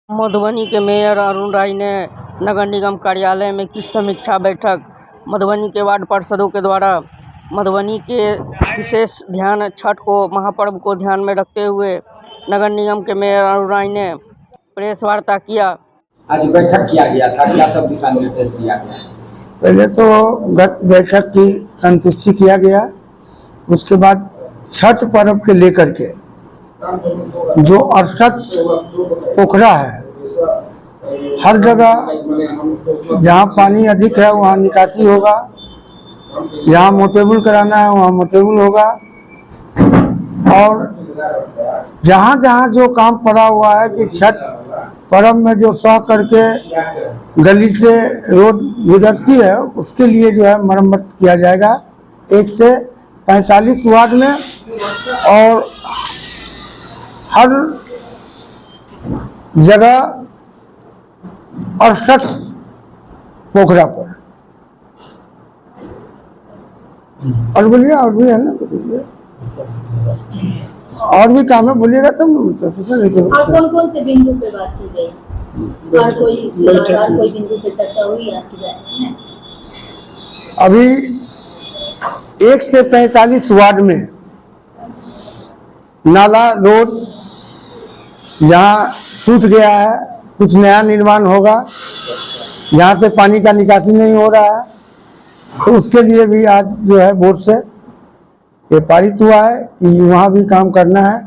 मधुबनी के मेयर अरुण राय ने नगर निगम कार्यालय में की समीक्षा बैठक। मधुबनी के वार्ड पार्षदों के द्वारा मधुबनी के विशेष ध्यान छठ को महापर्व को ध्यान में रखते हुए नगर निगम के मेयर अरुण राय ने प्रेस वार्ता किया। आज बैठक किया गया था, क्या सब दिशा निर्देश दिया गया? पहले तो गत बैठक की संतुष्टि किया गया, उसके बाद छठ पर्व के लेकर के जो 68 पोखरा है, हर जगह जहाँ पानी अधिक है वहाँ निकासी होगा, जहाँ मोटेबल कराना है वहाँ मोटेबल होगा, और जहाँ जहाँ जो काम पड़ा हुआ है कि छठ पर्व में जो सह करके गली से रोड गुजरती है उसके लिए जो है मरम्मत किया जाएगा 1 से 45 वार्ड में, और हर जगह 68 पोखरा पर। और बोलिए, और भी है ना, और भी काम है, बोलिएगा तब मतलब। और कौन-कौन से बिंदु पे बात की गई? और कोई इसके अलावा और कोई बिंदु पे चर्चा हुई आज की बैठक में? अभी 1 से 45 वार्ड में नाला रोड जहाँ टूट गया है, कुछ नया निर्माण होगा, जहाँ से पानी का निकासी नहीं हो रहा है, तो उसके लिए भी आज जो है बोर्ड से ये पारित हुआ है कि वहाँ भी काम करना है।